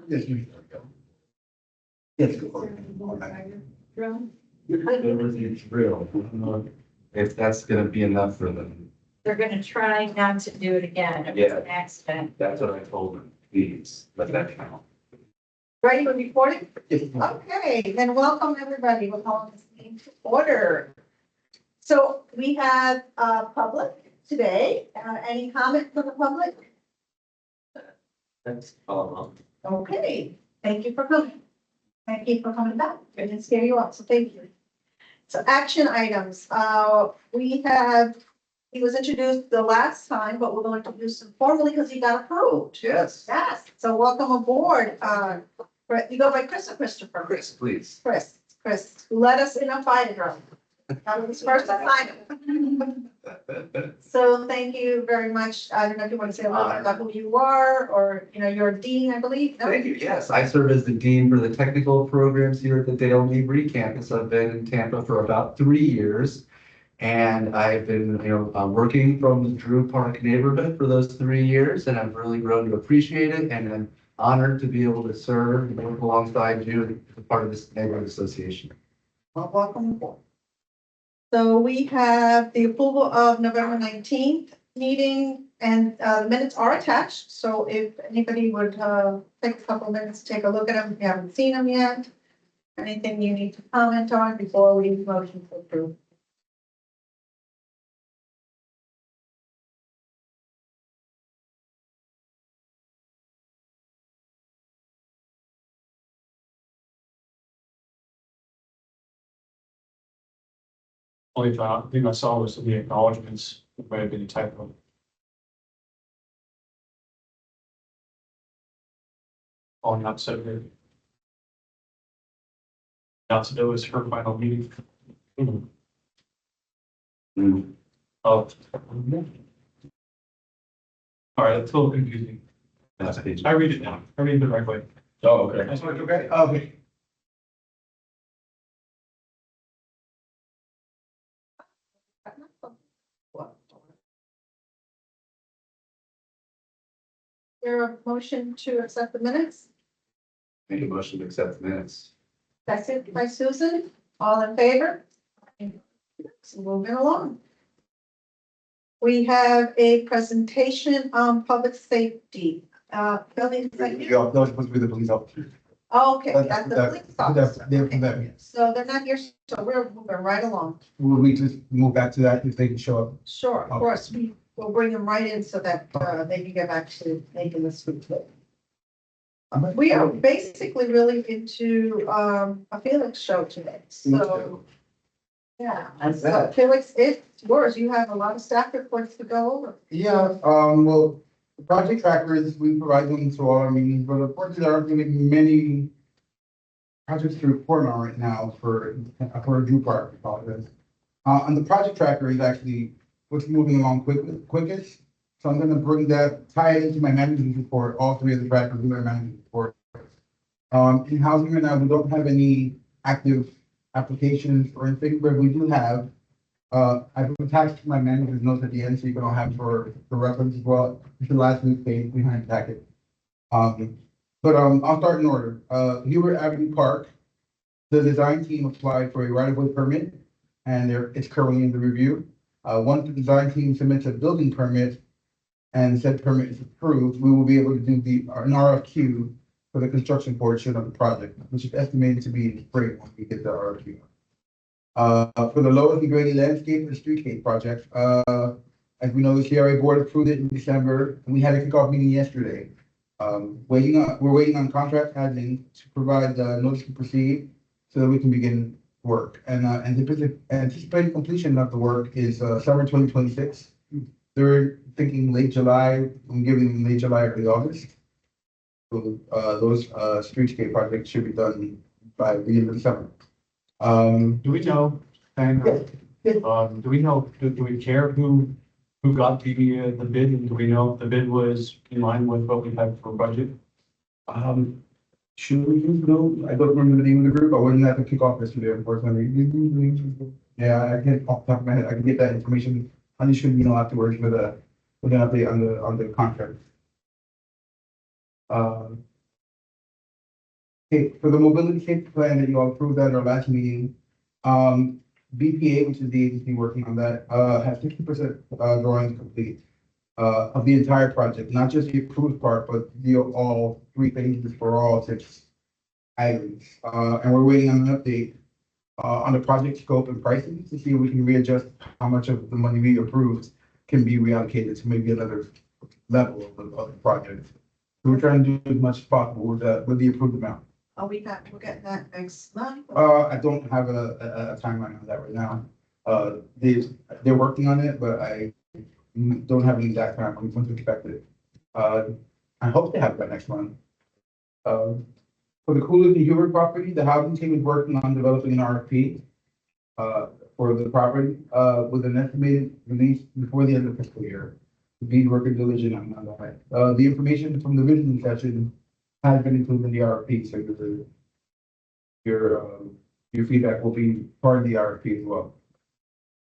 Yes, we go. Yes, go. Everything's real. I don't know if that's gonna be enough for them. They're gonna try not to do it again if it's an accident. That's what I told them. Please, let that count. Ready for recording? Yes. Okay, then welcome everybody. We'll call this meeting to order. So we have public today. Any comment from the public? That's Okay, thank you for coming. Thank you for coming back. I didn't scare you off, so thank you. So action items, he was introduced the last time, but we're going to introduce him formally because he got approved. Yes. Yes, so welcome aboard. You go by Chris or Christopher? Chris, please. Chris, who led us in a fire drill. That was his first assignment. So thank you very much. I don't know if you want to say a little bit about who you are, or, you're a dean, I believe. No? Thank you. Yes, I serve as the dean for the technical programs here at the Dale Mabry campus. I've been in Tampa for about 3 years. And I've been, working from the Drew Park neighborhood for those 3 years, and I've really grown to appreciate it. And I'm honored to be able to serve and work alongside you as part of this neighborhood association. Well, welcome aboard. So we have the approval of November 19th meeting, and the minutes are attached. So if anybody would take a couple of minutes to take a look at them, if you haven't seen them yet, anything you need to comment on before we motion to approve. Only thing I saw was the acknowledgements. It might have been a typo. Oh, not so good. Not so it was her final meeting. Oh. All right, that's a little confusing. Last page. I read it now. I read it the right way. Oh, okay. That's what Okay, okay. There a motion to accept the minutes? Make a motion to accept the minutes. Second by Susan, all in favor? So moving along. We have a presentation on public safety. Billy, is that you? Yeah, that was supposed to be the police officer. Okay, that's the police officer. They're Okay. from them, yes. So they're not here, so we're moving right along. Will we just move back to that if they can show up? Sure, of course, we will bring them right in so that they can get back to making the sweet trip. We are basically really into a Felix show today, so. Yeah, How's so that? Felix, it's yours. You have a lot of staff reports to go over. Yeah, well, the project trackers, we provide them to all our meetings, but unfortunately, there aren't really many projects to report on right now for Drew Park, I apologize. And the project tracker is actually what's moving along quickest. So I'm gonna bring that, tie it into my management report, all three of the trackers in my management report. In housing right now, we don't have any active applications or anything, but we do have, I've attached my manager's notes at the end, so you can all have for reference as well. It's the last new page behind the packet. But I'll start in order. Hubert Avenue Park, the design team applied for a right-of-way permit, and it's currently in the review. Once the design team submits a building permit and said permit is approved, we will be able to do an RFQ for the construction portion of the project, which is estimated to be in spring when we get the RFQ. For the Lower Grady Landscape and Streetscape project, as we know, the CRA board approved it in December, and we had a kickoff meeting yesterday. We're waiting on contract admin to provide the notice to proceed so that we can begin work. And anticipated completion of the work is summer 2026. They're thinking late July. I'm giving them late July, early August. So those streetscape projects should be done by the end of the summer. Do we know, do we know, do we care who got the bid, and do we know if the bid was in line with what we had for budget? Should we know? I don't remember the name of the group. I wasn't at the kickoff yesterday, unfortunately. Yeah, I can't off the top of my head. I can get that information. I just should afterwards with an update on the contract. Okay, for the mobility safety plan that you all approved at our last meeting, BPA, which is the agency working on that, has 50% drawings complete of the entire project, not just the approved part, but the all three phases for all 6 items. And we're waiting on an update on the project scope and pricing to see if we can readjust how much of the money we approved can be reallocated to maybe another level of the project. So we're trying to do as much as possible with the approved amount. we're getting that next month. I don't have a timeline on that right now. They're working on it, but I don't have an exact time when to expect it. I hope to have it by next month. For the Coolidge and Hubert property, the housing team is working on developing an RFP for the property with an estimated release before the end of the fiscal year. Be working diligent on that. The information from the visioning session has been included in the RFP, so your feedback will be part of the RFP as well.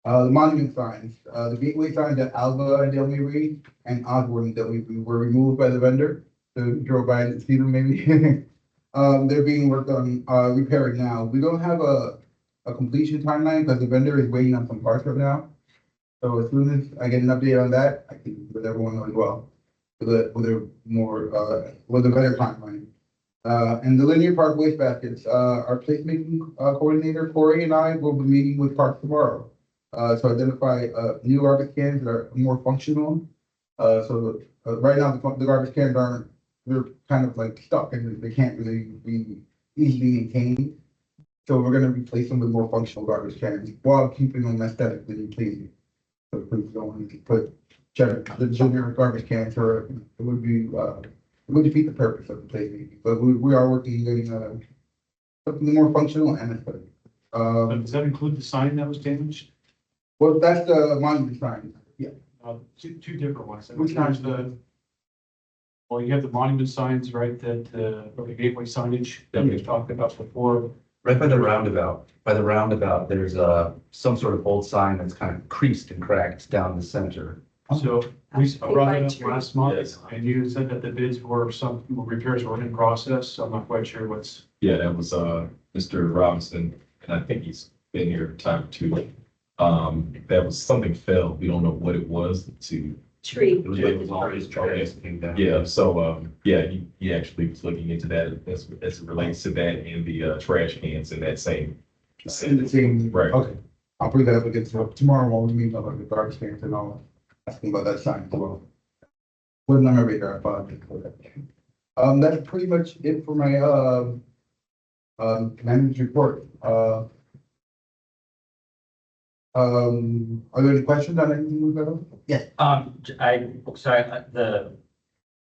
The monument signs, the gateway signs at Alva and Del May and Osborne and Del May were removed by the vendor. So if you drove by and see them maybe. They're being worked on, repairing now. We don't have a completion timeline because the vendor is waiting on some parts right now. So as soon as I get an update on that, I can let everyone know as well. With a better timeline. And the linear park waste baskets, our placemaking coordinator, Corey, and I will be meeting with Parks tomorrow. To identify new garbage cans that are more functional. Right now, the garbage cans they're kind of like stuck and they can't really be easily maintained. So we're gonna replace them with more functional garbage cans while keeping them aesthetically pleasing. So please don't want to put the generic garbage cans or it would defeat the purpose of the placemaking. But we are working on something more functional and aesthetic. Does that include the sign that was damaged? Well, that's the monument sign. Yeah. Two different ones. Which There's one? Well, you have the monument signs, right, or the gateway signage that we've talked about before. Right by the roundabout, there's some sort of old sign that's kind of creased and cracked down the center. So we brought it up Tree. last month Yes. and you said that the bids were some repairs were in process. So I'm not quite sure what's. Yeah, that was, Mr. Robinson, and I think he's been here a time or two. That was something fell. We don't know what it was to, Tree. It was always trash came down. yeah, so, yeah, he actually was looking into that as it relates to that and the, trash cans in that same. In the same, Right. okay. I'll bring that up again tomorrow when we meet about the garbage cans and all. Asking about that sign as well. Wasn't on my radar, I apologize for that. That's pretty much it for my, manager's report. Are there any questions on anything we've got? Yes.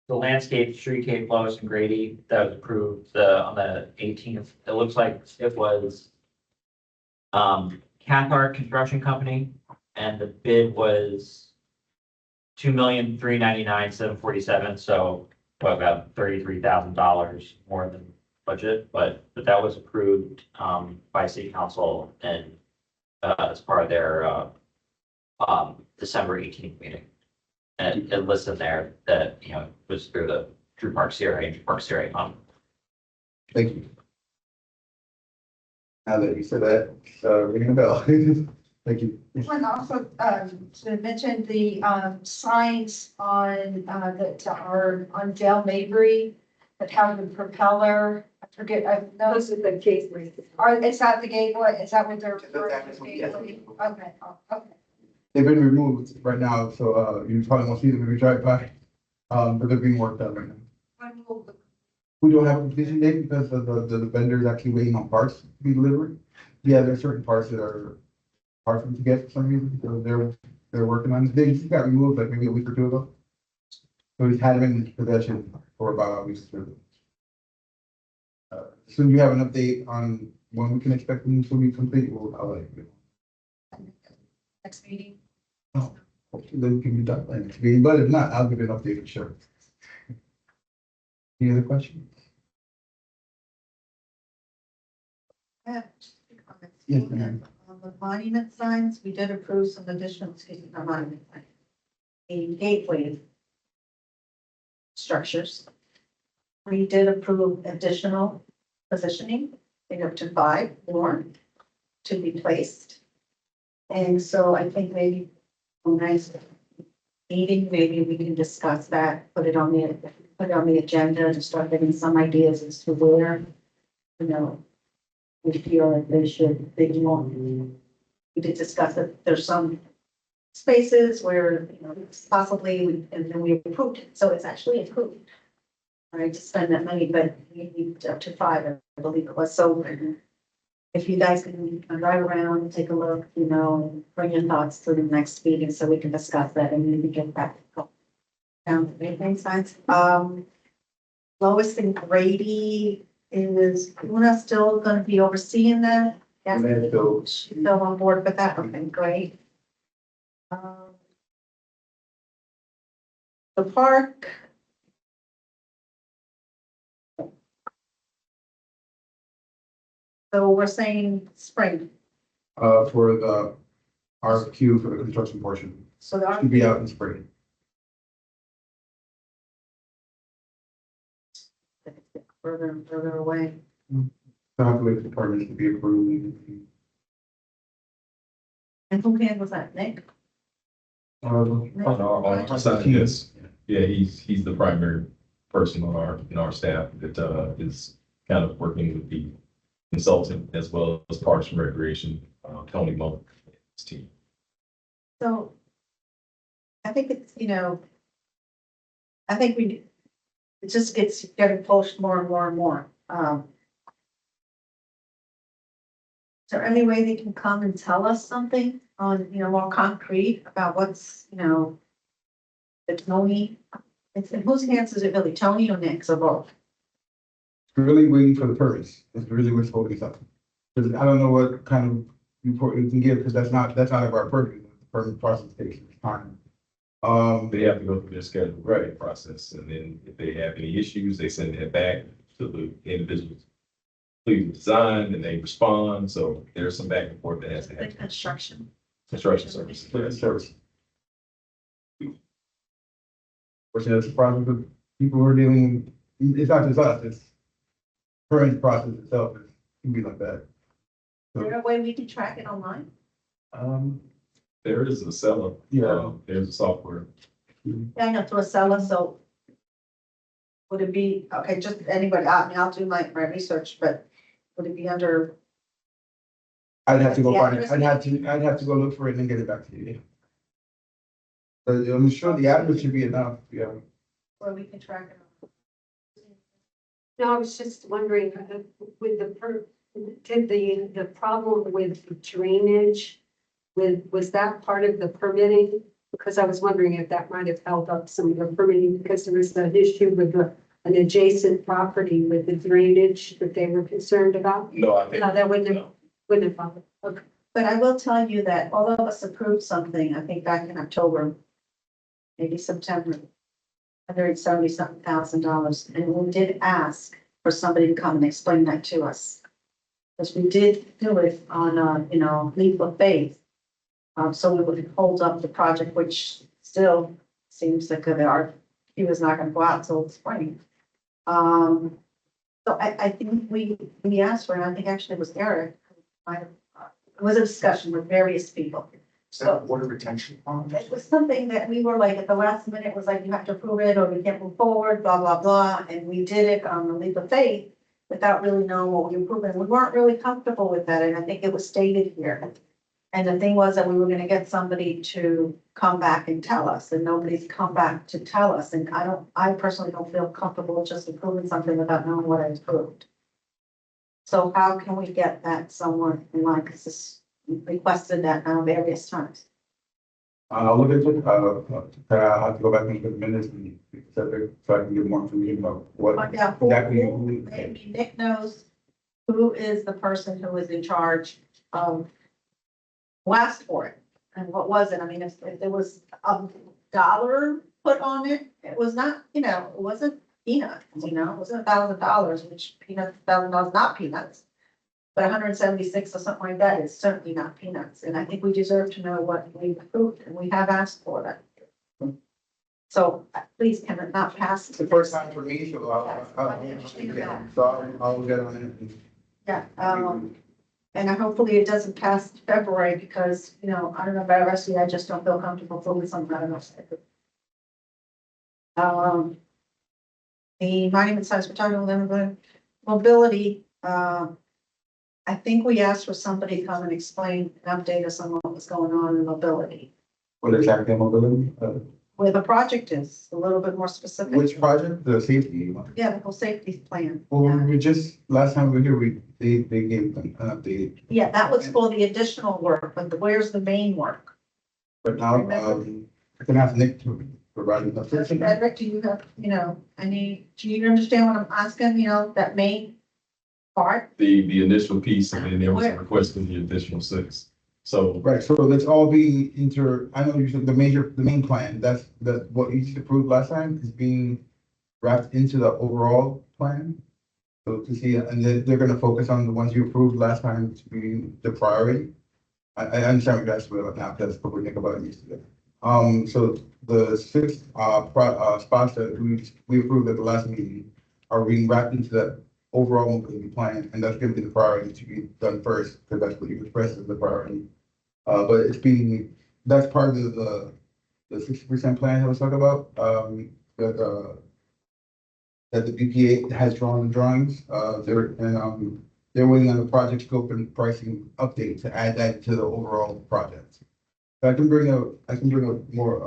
The landscape, streetscape, Lois and Grady, that was approved, on the 18th, it looks like it was Cathart Construction Company, and the bid was $2,399,747, so about $33,000 more than budget, but that was approved by city council and as part of their December 18th meeting. And it lists in there that, you know, it was through the Drew Park CRA and Drew Park CRA fund. Thank you. Now that you said that, ringing a bell. Thank you. And also, to mention the, signs on, that are on Dale Mabry that have the propeller, I forget, I know. Those are the gateways. Is that the gateway? Is that what they're? That is what- yes. Okay, okay. They've been removed right now, so, you probably won't see them if you drive by. But they're being worked on right now. When will the- We don't have a completion date because the vendor is actually waiting on parts to be delivered. Yeah, there's certain parts that are hard for them to get for some reason, so they're working on it. They just got removed like maybe a week or two ago. So we've had them in possession for about a week or two. So you have an update on when we can expect them to be complete, I'll let you next meeting? know. Hopefully they can be done by next meeting, but if not, I'll give you an update for sure. Any other questions? Yeah, just a few comments. Yes, ma'am. On the monument signs, we did approve some additional, monument signs. A gateway structures. We did approve additional positioning, up to 5 more to be placed. And so I think maybe a nice meeting, maybe we can discuss that, put it on the agenda to start getting some ideas as to where, we feel like they want. We did discuss that there's some spaces where, it's possibly, and then we approved it, so it's actually approved. Right, to spend that money, but we need up to 5, I believe it was, so if you guys can drive around, take a look, and bring your thoughts to the next meeting, so we can discuss that and maybe get back. Down to anything science, Lois and Grady is Una still gonna be overseeing that? Yes, she's still on board with that, okay, great. The park. So we're saying spring, For the RFQ for the construction portion, so the should be out in spring. further and further away. So I have to wait for the permits to be approved. And who handles that, Nick? On our side, yes. Yeah, he's the primary person in our staff that is kind of working with the consultant as well as Parks and Recreation, Tony Monk, and his team. So I think it's, I think it just gets getting pushed more and more and more. Is there any way they can come and tell us something on, more concrete about what's, the Tony? It's in whose hands is it really, Tony or Nick's or both? Really waiting for the permits, it's really what's holding us up. Because I don't know what kind of report we can give, because that's not of our purview, the permit process takes time. They have to go through their scheduled right process, and then if they have any issues, they send it back to the individuals. Please design, and they respond, so there's some back and forth that has to happen. Construction. Construction services. Service. Fortunately, that's a problem with people who are dealing, it's not just us, it's permit process itself can be like that. Is there a way we can track it online? There is a seller. Yeah. There's a software. Yeah, I know, through a seller, so would it be, okay, just anybody, I'll do my research, but would it be under, I'd have to go The find it, address? I'd have to go look for it and then get it back to you. But I'm sure the address should be enough, yeah. where we can track it? No, I was just wondering, with did the problem with drainage, was that part of the permitting? Because I was wondering if that might have held up some of the permitting, because there was an issue with an adjacent property with the drainage that they were concerned about. No, I think. No, that wouldn't have bothered. Okay. But I will tell you that all of us approved something, I think back in October, maybe September, $170-something thousand, and we did ask for somebody to come and explain that to us. Because we did do it on, leap of faith. So we would hold up the project, which still seems like he was not gonna go out till the spring. So I think we asked for it, I think actually it was Eric. It was a discussion with various people. So water retention pond? it was something that we were like, at the last minute, it was like, you have to approve it, or we can't move forward, blah, blah, blah, and we did it on the leap of faith without really knowing what we were approving. We weren't really comfortable with that, and I think it was stated here. And the thing was that we were gonna get somebody to come back and tell us, and nobody's come back to tell us, and I personally don't feel comfortable just approving something without knowing what I approved. So how can we get that somewhere in line, because this requested that now various times? I'll look into it, I'll have to go back and look at the minutes and so I can get more information about what Find out exactly. maybe Nick knows who is the person who is in charge of who asked for it, and what was it? I mean, if there was $1 put on it, it was not, it wasn't peanuts, it wasn't $1,000, which peanuts, $1,000 not peanuts. But 176 or something like that is certainly not peanuts, and I think we deserve to know what we approved, and we have asked for that. So please can it not pass? It's the first time for me, so I'll get on it. Yeah, and hopefully it doesn't pass February because, I don't know about the rest of you, I just don't feel comfortable fully something, I don't know. The monument size, we're talking about mobility, I think we asked for somebody to come and explain and update us on what was going on in mobility. What exactly mobility? Where the project is, a little bit more specific. Which project? The safety one? Yeah, the whole safety plan. Well, we were just, last time we were here, they gave an update. Yeah, that was for the additional work, but where's the main work? But now, I can ask Nick to provide an update. Frederick, do you have, do you understand what I'm asking, that main part? The initial piece, and then there was a Where? request for the additional 6. So Right, so let's all be I know you said the main plan, that's what you just approved last time is being wrapped into the overall plan. So to see, and then they're gonna focus on the ones you approved last time to be the priority. I understand what you're asking about now, that's what we think about it yesterday. So the 6 spots that we approved at the last meeting are being wrapped into that overall mobility plan, and that's gonna be the priority to be done first, because that's what you expressed as the priority. But that's part of the 60% plan I was talking about, that the BPA has drawn the drawings, they're waiting on the project scope and pricing update to add that to the overall project. I can bring a more,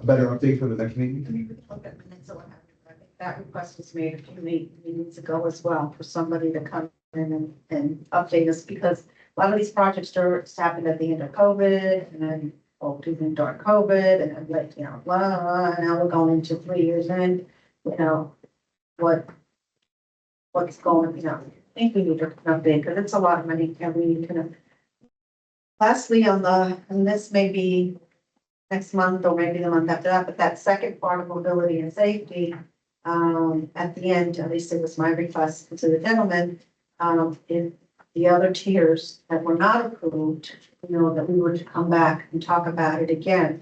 better update for the next meeting. I mean, we can look at minutes of what happened. I think that request was made a few meetings ago as well, for somebody to come in and update us, because a lot of these projects happened at the end of COVID, and then, even during COVID, and then like, blah, blah, blah, and now we're going into 3 years in, what's going, I think we need to update, because it's a lot of money, and we need to. Lastly, and this may be next month or maybe the month after that, but that second part of mobility and safety, at the end, at least it was my request to the gentleman, in the other tiers that were not approved, that we were to come back and talk about it again.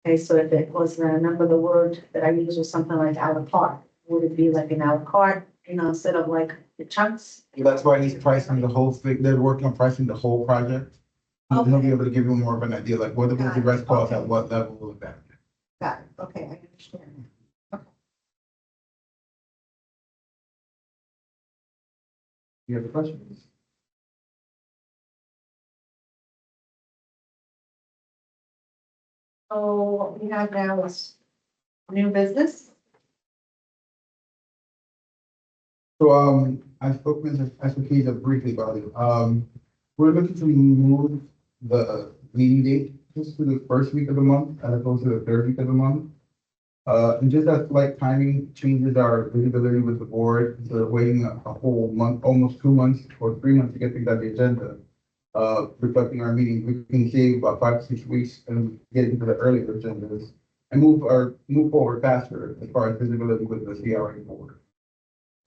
Okay, so if it was, I remember the word that I used was something like a la carte, would it be like an a la carte, instead of like the chunks? That's why he's pricing the whole thing, they're working on pricing the whole project. He'll be able to give you more of an idea, like what the rest cost at what level of that. Got it, okay, I understand. You have a question? So what we have now is new business. So, I spoke with Mr. briefly about it. We're looking to move the meeting date just to the first week of the month as opposed to the third week of the month. And just that slight timing changes our visibility with the board, instead of waiting a whole month, almost 2 months or 3 months to get things on the agenda. Reflecting our meeting, we can save about 5 to 6 weeks and get into the earlier agendas and move forward faster as far as visibility with the CRA board.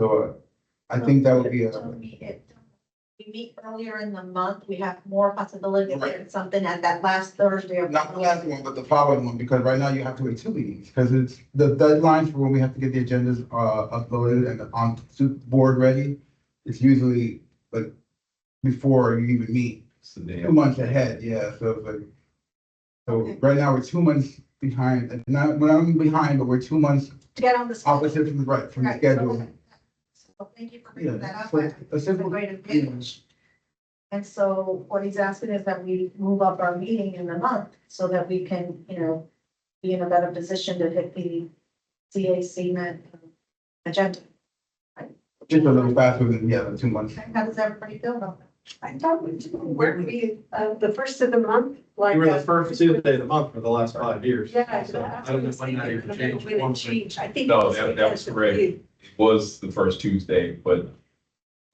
So, I think that would be We meet earlier in the month, we have more possibility of getting something at that last Thursday of. not the last one, but the following one, because right now you have to wait 2 meetings, because it's the deadlines for when we have to get the agendas, uploaded and on to board ready. It's usually like before you even meet, it's the day 2 months ahead, yeah, so it's like. So Okay. right now we're 2 months behind, and not, we're not behind, but we're 2 months To get on the. opposite from from the Right, schedule. okay. So thank you for bringing that Yeah, up. so I a think it's a simple. great advantage. And so what he's asking is that we move up our meeting in the month so that we can, be in a better position to hit the CAC agenda. Just a little faster than, the 2 months. How does everybody feel about that? I thought weren't we, the first of the month, like. You were the first Tuesday of the month for the last 5 years. Yeah. So that's I don't know what when I that was even thinking. changed. When it changed. I think. No, it was that was because of correct. you. it was the first Tuesday, but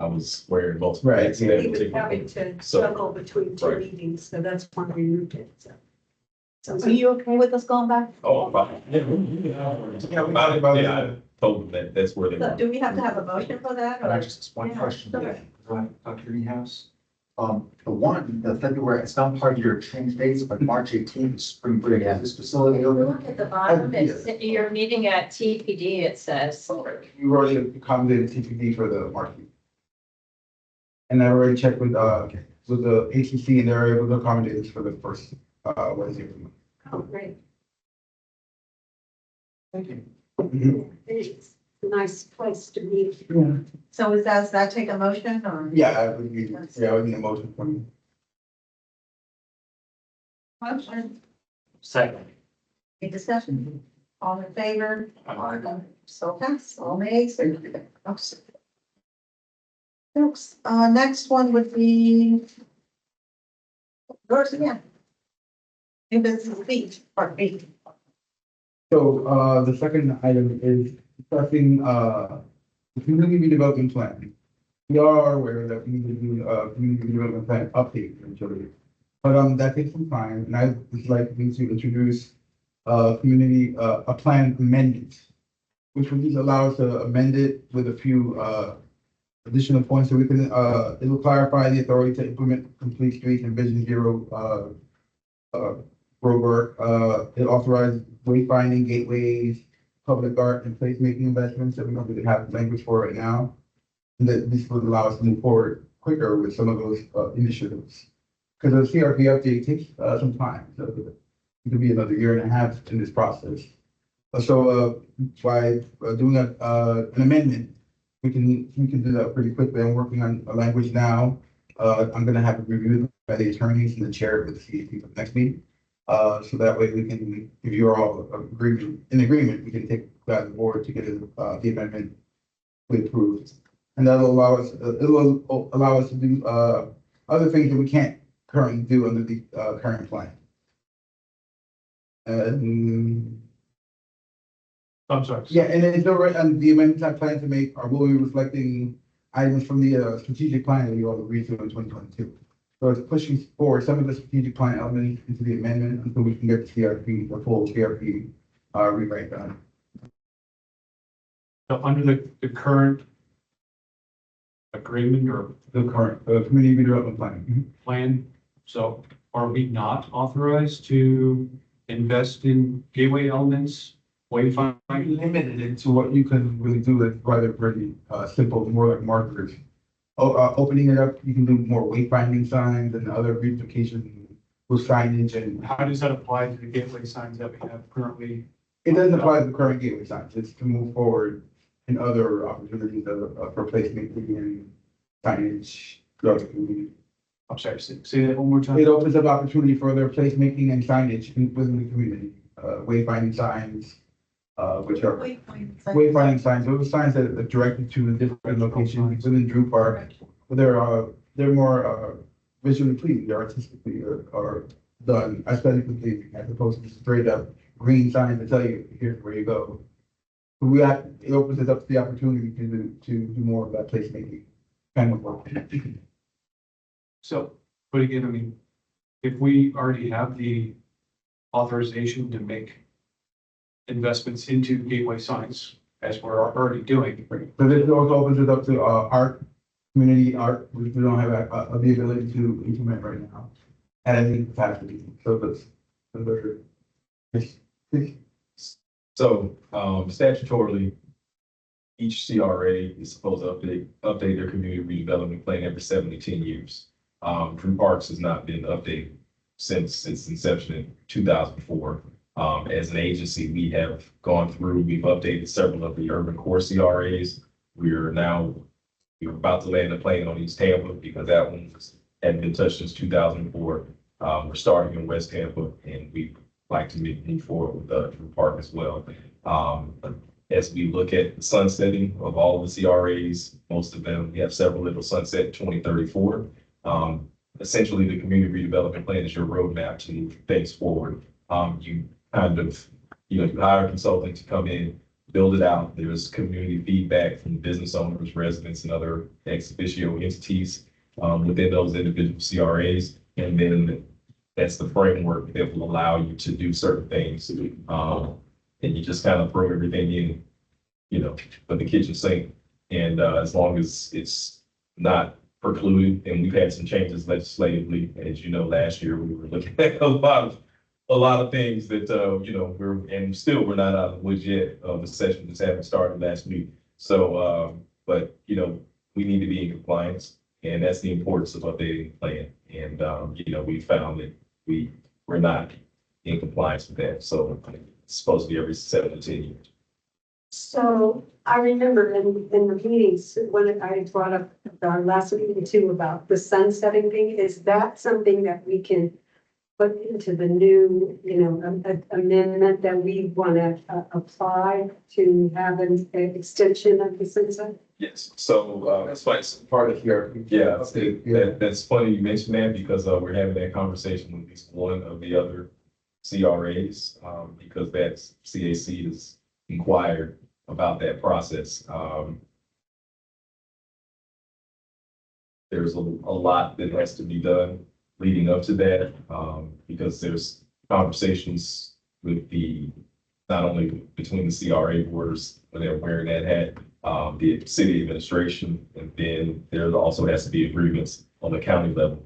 I was wearing multiple Right, dates. yeah. that He was particular having week. to So- juggle between 2 Right. meetings, so that's why we moved it, so. Are you okay with us going back? Oh, I'm fine. Yeah, I told them that that's where they So were. do we have to have a motion for that? Can I or- just, one Yeah, question, sure. Dr. Niehaus? The February, it's not part of your change dates, but March 18th, is spring break, is this facility If you open? look at the bottom, it's, you're meeting at TPD, it says. We already accommodated TPD for the market. And I already checked with the ATC and they're able to accommodate us for the first, Wednesday. of the month. Oh, great. Thank you. It's a nice place to meet. So does that take a motion or? Yeah, I would need a motion from you. Motion, Second. any discussion? All in favor? So pass, all nays. Oops. Next one would be. Yours again. New business B, part B. So, the second item is discussing, the community redevelopment plan. We are aware that we need to do a community redevelopment plan update eventually. But, that takes some time, and I would like to introduce, community, a plan amendment, which would just allow us to amend it with a few, additional points so we can, it will clarify the authority to implement complete streets and vision zero, road work. It authorizes wayfinding, gateways, public art and placemaking investments that we don't really have language for right now. And that this would allow us to move forward quicker with some of those, initiatives. Because the CRP update takes, some time, so it could be another year and a half in this process. So, by doing an amendment, we can do that pretty quickly. I'm working on a language now. I'm gonna have it reviewed by the attorneys and the chair with the CAC for the next meeting. So that way we can, if you're all in agreement, we can take that to the board to get the amendment approved. And that'll allow us, it'll allow us to do, other things that we can't currently do under the, current plan. I'm sorry. Yeah, and it's already, and the amendments I plan to make are will be reflecting items from the, strategic plan that you all agreed to in 2022. So it's pushing forward some of the strategic plan elements into the amendment until we can get the CRP, the full CRP, rewrite done. So under the current agreement or The current, community redevelopment plan. plan, so are we not authorized to invest in gateway elements, wayfinding? Limited it to what you can really do with rather pretty, simple, more like markers. Opening it up, you can do more wayfinding signs and other beautification with signage, and How does that apply to the gateway signs that we have currently? it doesn't apply to the current gateway signs. It's to move forward in other opportunities for placement and signage throughout the community. I'm sorry, say that one more time. It opens up opportunity for their placemaking and signage within the community, wayfinding signs, which are wayfinding signs, those signs that are directed to different locations within Drew Park. But they're more, visually pleasing, they're artistically are done aesthetically pleasing, as opposed to straight up green signs that tell you, here's where you go. It opens us up to the opportunity to do more of that placemaking kind of work. So, but again, I mean, if we already have the authorization to make investments into gateway signs, as we're already doing, So this also opens it up to, art, community art, which we don't have, the ability to implement right now at any capacity. So that's, So, statutorily, each CRA is supposed to update their community redevelopment plan every 7 to 10 years. Drew Parks has not been updated since its inception in 2004. As an agency, we have gone through, we've updated several of the urban core CRAs. We're about to land a plane on East Tampa because that one hadn't been touched since 2004. We're starting in West Tampa, and we'd like to move forward with Drew Park as well. As we look at the sunsetting of all the CRAs, most of them, we have several that will sunset in 2034. Essentially, the community redevelopment plan is your roadmap to move things forward. You kind of, you hire a consultant to come in, build it out. There's community feedback from business owners, residents, and other ex officio entities within those individual CRAs. And then that's the framework that will allow you to do certain things. And you just kind of throw everything in, for the kitchen sink. And as long as it's not precluded, and we've had some changes legislatively. As you know, last year, we were looking at a lot of things that, we're not out of the woods yet. The session just haven't started last week. So, but, we need to be in compliance, and that's the importance of updating the plan. And, we found that we're not in compliance with that. So it's supposed to be every 7 to 10 years. So I remember in the meetings, when I brought up our last meeting too about the sunsetting thing, is that something that we can put into the new, amendment that we want to apply to have an extension of the sunset? Yes, so, that's why it's part of here. Yeah, that's funny you mentioned that because, we're having that conversation with at least one of the other CRAs, because that's CAC is inquired about that process. There's a lot that has to be done leading up to that, because there's conversations with not only between the CRA boards when they're wearing that hat, the city administration, and then there also has to be agreements on the county level.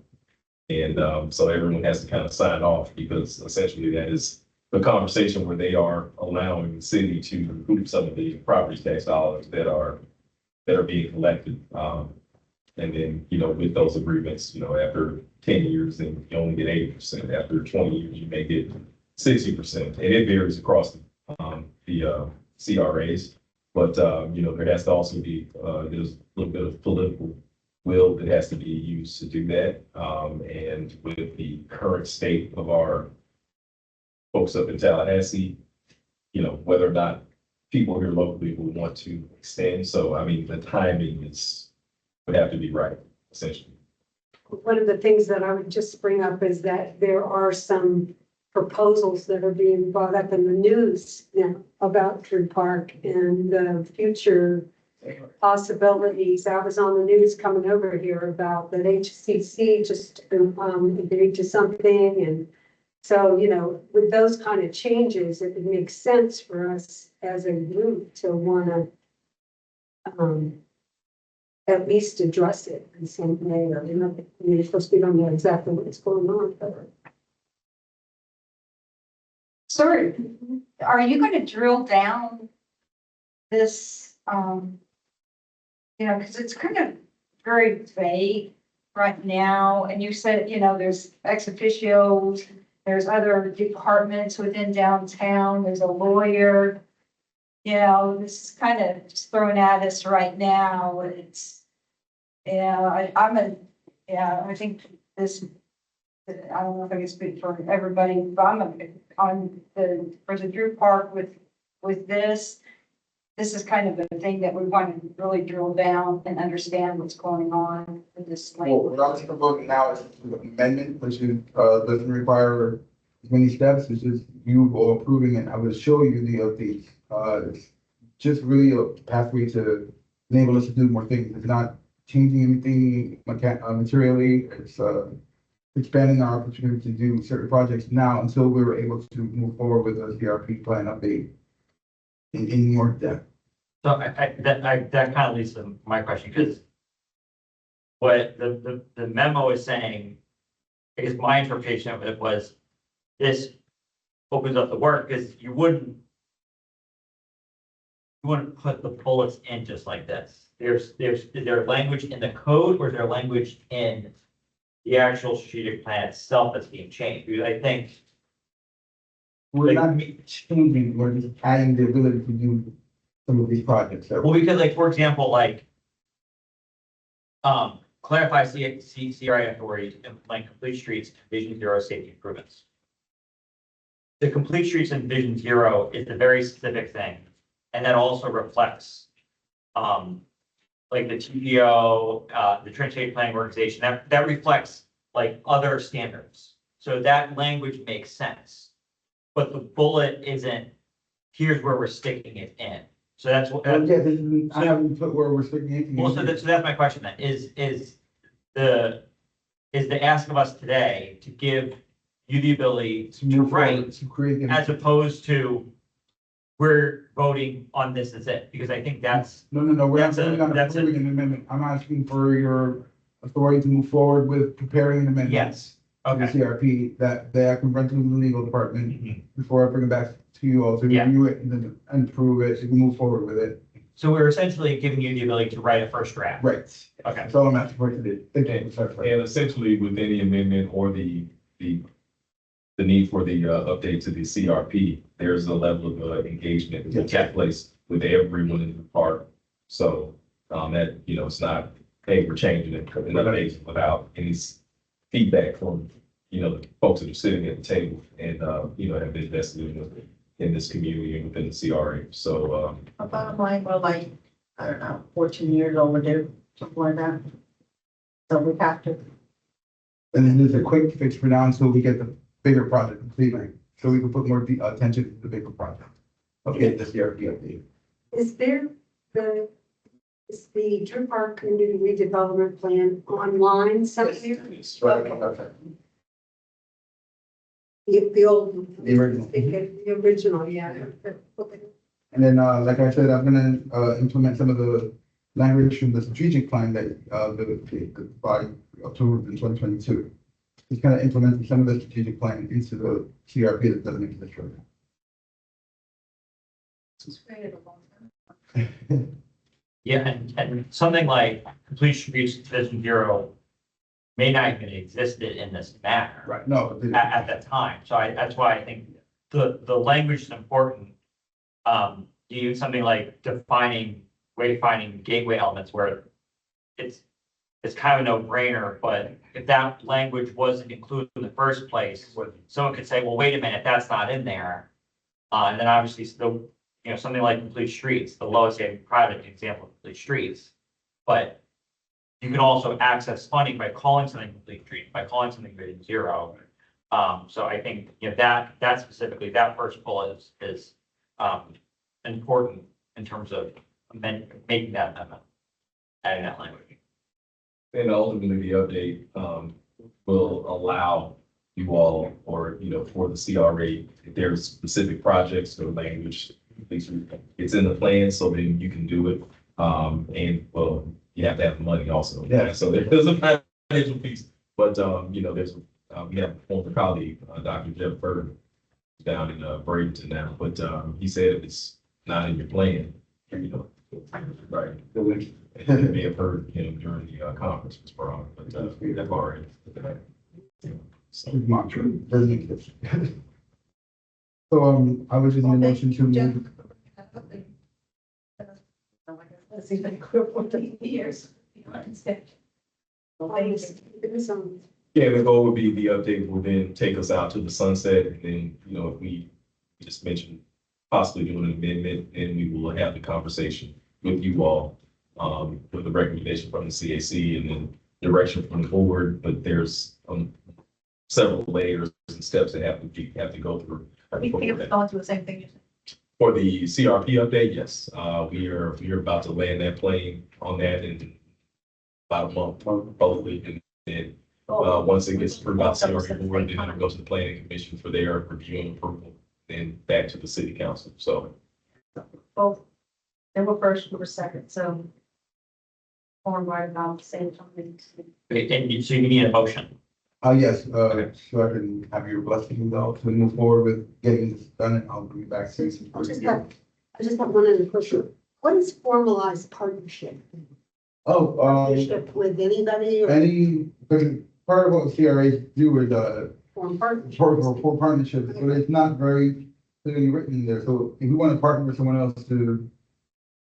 And so everyone has to kind of sign off, because essentially that is the conversation where they are allowing the city to recoup some of the property tax dollars that are being collected. And then, with those agreements, after 10 years, then you only get 80%. After 20 years, you may get 60%. And it varies across the CRAs. But, there has to also be, there's a little bit of political will that has to be used to do that. And with the current state of our folks up in Tallahassee, whether or not people here locally will want to extend. So, I mean, the timing would have to be right, essentially. One of the things that I would just bring up is that there are some proposals that are being brought up in the news now about Drew Park and the future possibilities. I was on the news coming over here about that HCC just agreed to something. And so, with those kind of changes, it would make sense for us as a group to want to at least address it in some way, or, of course, we don't know exactly what's going on, but. Sorry, are you going to drill down this, because it's kind of very vague right now, and you said, there's ex officios, there's other departments within downtown, there's a lawyer. This is kind of just thrown at us right now. It's, I think this, I don't know if I can speak for everybody, but for the Drew Park with this is kind of a thing that we want to really drill down and understand what's going on with this. Well, what I was proposing now is an amendment, which is, doesn't require many steps. It's just you all approving it. I will show you the updates. It's just really a pathway to enable us to do more things. It's not changing anything materially. It's expanding our opportunity to do certain projects now until we were able to move forward with a CRP plan update in more depth. So that kind of leads to my question, because what the memo is saying, I guess my interpretation of it was, this opens up the work, because you wouldn't put the bullets in just like this. Is there language in the code, or is there language in the actual strategic plan itself that's being changed? Because I think We're not changing, we're just adding the ability to do some of these projects. well, because for example, clarify CRI authority to implement complete streets and Vision Zero safety improvements. The complete streets and Vision Zero is a very specific thing, and that also reflects the TPO, the Transportation Planning Organization, that reflects other standards. So that language makes sense, but the bullet isn't, here's where we're sticking it in. So that's what. I haven't put where we're sticking it. Well, so that's my question then, is the ask of us today to give you the ability to write, to create, as opposed to we're voting on this as it, because I think that's. no, we're not that's a- voting on that's a- approving an amendment. I'm asking for your authority to move forward with preparing an amendment. Yes, To the okay. CRP, that I can run to the legal department before I bring it back to you all to Yeah. review it and then and approve it, and move forward with it. So we're essentially giving you the ability to write a first draft. Right. Okay. That's all I'm asking for today. Thank you. Sorry. And essentially with any amendment or the need for the update to the CRP, there's a level of engagement that takes place with everyone in the park. So that, it's not, hey, we're changing it and updating without any feedback from, the folks that are sitting at the table and, have been invested in this community and within the CRA. So, Bottom line, we're like, I don't know, 14 years overdue, something like that. So we have to, And then there's a quick fix for now until we get the bigger project completed, so we can put more attention to the bigger project. Okay, the CRP update. Is the Drew Park Community Redevelopment Plan online somewhere? It's right on the website. The old. The original. The original, yeah. Okay. And then, like I said, I'm gonna implement some of the language from the strategic plan that the body approved in 2022. Just kind of implementing some of the strategic plan into the CRP that doesn't exist right now. it's created a long time. Yeah, and something like complete streets Vision Zero may not even existed in this manner. Right, no. At that time. So that's why I think the language is important. Even something like wayfinding gateway elements where it's kind of a no-brainer, but if that language wasn't included in the first place, someone could say, well, wait a minute, that's not in there. And then obviously something like complete streets, the lowest hanging private example of complete streets. But you can also access funding by calling something complete street, by calling something Vision Zero. So I think, that specifically, that first bullet is important in terms of making that amendment, adding that language. and ultimately the update, will allow you all, or, for the CRA, if there's specific projects or language, it's in the plan, so then you can do it. And well, you have to have the money also. Yeah. So there's a financial piece, but, we have a former colleague, Dr. Jeff Bird, down in Bradenton now, but he said if it's not in your plan, right. You may have heard him during the conference was brought on, but they've already. So, Mantra, doesn't exist. So, I was just in a motion to move. It's even equivalent to years. It was on. Yeah, the goal would be the update will then take us out to the sunset, and then, if we just mentioned possibly doing an amendment, and we will have the conversation with you all, with the recommendation from the CAC and then direction from the board, but there's, several layers and steps that have to go through. We think it's going through the same thing. For the CRP update, yes, we are about to land that plane on that in about a month, probably, and then once it gets approved by the CRP board, then it'll go to the planning commission for their review and approval, then back to the city council. So Both, they were first, we were second, so. Or right about the same time. So you need a motion. Yes, so I can have your blessing though to move forward with getting this done, and I'll bring it back to you. I just have one other question. What is formalized partnership? Oh, Partnership with anybody or because part of what CRAs do is, form partnership? for partnerships, but it's not very clearly written in there. So if we want to partner with someone else to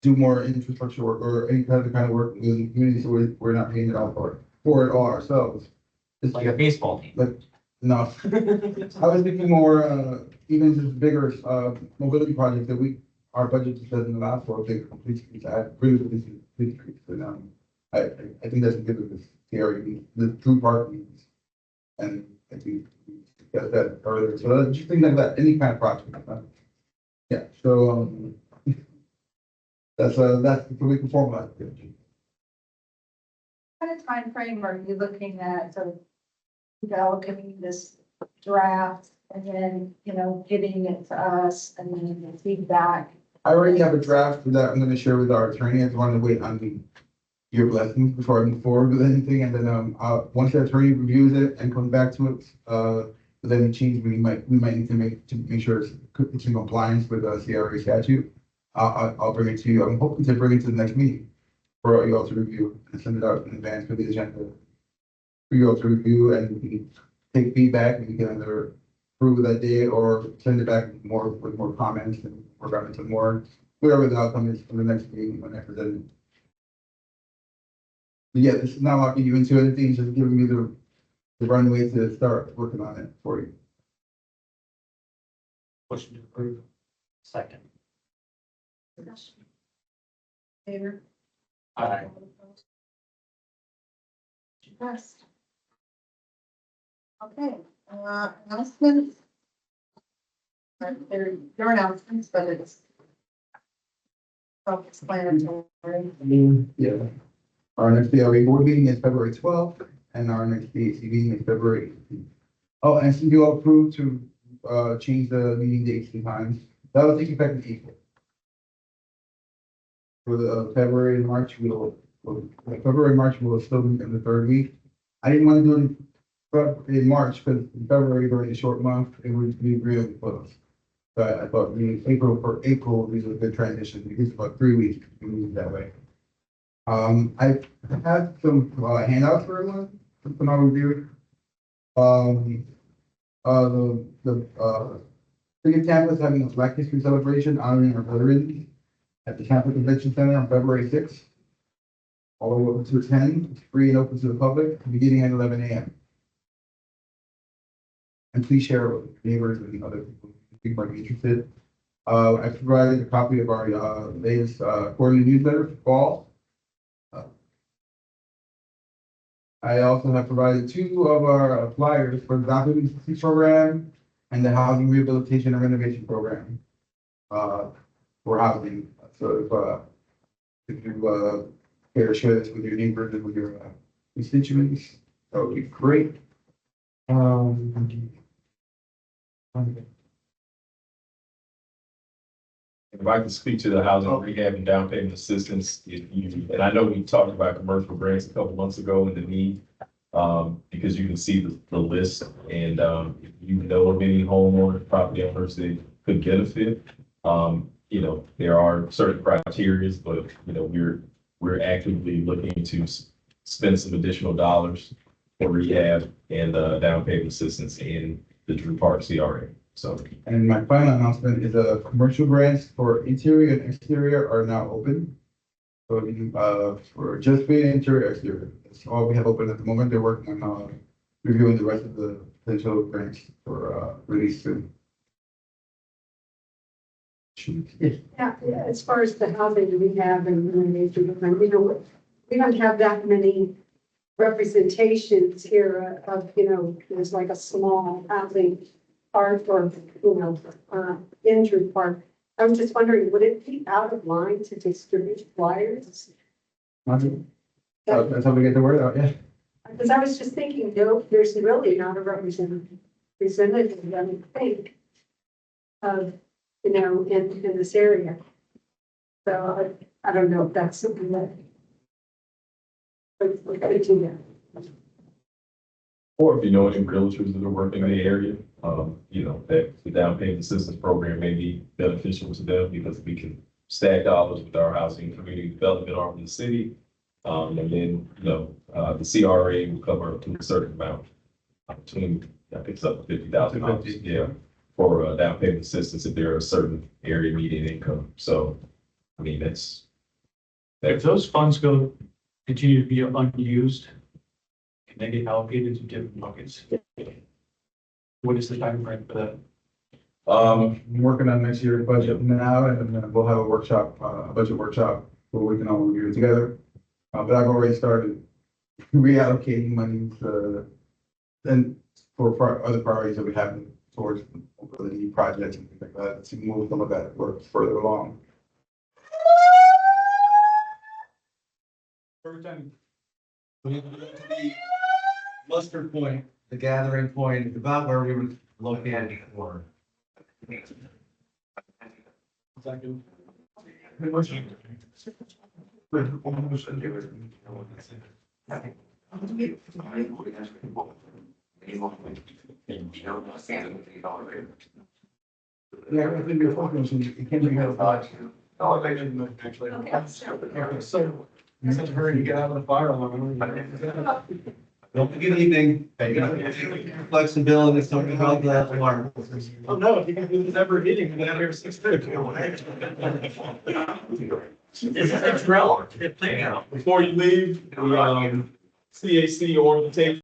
do more infrastructure work or any kind of work within the community, so we're not paying it all for it all ourselves. It's Like a baseball team. But no, I was thinking more, even just bigger, mobility projects that our budget just doesn't allow for big complete streets. I agree with this complete streets, but I think that's good with this area, the Drew Park needs. And I think we discussed that earlier. So just things like that, any kind of project. Yeah, so, that's so we can formalize it. What kind of timeframe are you looking at, so developing this draft and then, getting it to us and then the feedback? I already have a draft that I'm gonna share with our attorney. I just wanted to wait on the your blessings before I move forward with anything, and then, once the attorney reviews it and comes back to it, with any change we might need to make sure it's in compliance with the CRA statute. I'll bring it to you. I'm hoping to bring it to the next meeting for you all to review and send it out in advance for the agenda. For you all to review, and we can take feedback, and we can either approve that day or send it back with more comments and work on it some more, whatever the outcome is for the next meeting when I present it. But yeah, this is not locking you into anything, it's just giving me the runway to start working on it for you. Motion to approve. Second. Favor? Aye. Passed. Okay, announcements. There are your announcements, but it's self-explanatory. Yeah. Our next DRA board meeting is February 12th, and our next DAC meeting is February 18th. Oh, and since you all approved to, change the meeting dates and times, that will take effect in April. For the February and March, February and March will still be in the third week. I didn't want to do it in March, because in February, during a short month, it would be really close. But I thought April is a good transition, because it's about 3 weeks to move that way. I had some handouts for everyone, something I'll review. The City of Tampa is having a Black History Celebration honoring our veterans at the Tampa Convention Center on February 6th. All are welcome to attend. It's free and open to the public, beginning at 11 a.m. And please share it with neighbors and other people who might be interested. I provided a copy of our latest quarterly newsletter for fall. I also have provided 2 of our flyers for the document assistance program and the housing rehabilitation and renovation program for housing. So if you care to share this with your neighbors and with your constituents, that would be great. If I can speak to the housing rehab and down payment assistance, and I know we talked about commercial grants a couple months ago and the need, because you can see the list, and if you know of any homeowners, property owners that could benefit, there are certain criteria, but, we're actively looking to spend some additional dollars for rehab and down payment assistance in the Drew Park CRA. So, And my final announcement is commercial grants for interior and exterior are now open. So for just the interior, exterior, that's all we have open at the moment. They're working on reviewing the rest of the potential grants for release soon. Yeah, as far as the housing we have and renovation, we don't have that many representations here of, there's like a small housing park or, injured park. I was just wondering, would it be out of line to distribute flyers? That's how we get the word out, yeah. Because I was just thinking, no, there's really not a representative, I would think, of, in this area. So I don't know if that's something that we could do that. or if you know any realtors that are working in the area, that the down payment assistance program may be beneficial to them, because we can stack dollars with our housing community development arm of the city. And then, the CRA will cover up to a certain amount, between, I think it's up to $50,000, yeah, for down payment assistance if they're a certain area median income. So, I mean, If those funds continue to be unused, can they get allocated to different buckets? What is the time frame for that? I'm working on next year's budget now, and then we'll have a workshop, a budget workshop where we can all review it together. But I've already started reallocating money and for other priorities that we have towards mobility projects and things like that, to move some of that work further along. Every time. The muster point, the gathering point, is about where we were located before. Second. Yeah, I think you're focusing, it can be held by. Actually. Okay, so, in such a hurry to get out of the fire alarm. Don't forget anything. Flexibility, something about that alarm. Oh, no, if you can do this ever hitting, we got here 6:30. Is this a drill? It's playing out. Before you leave, the, CAC orientation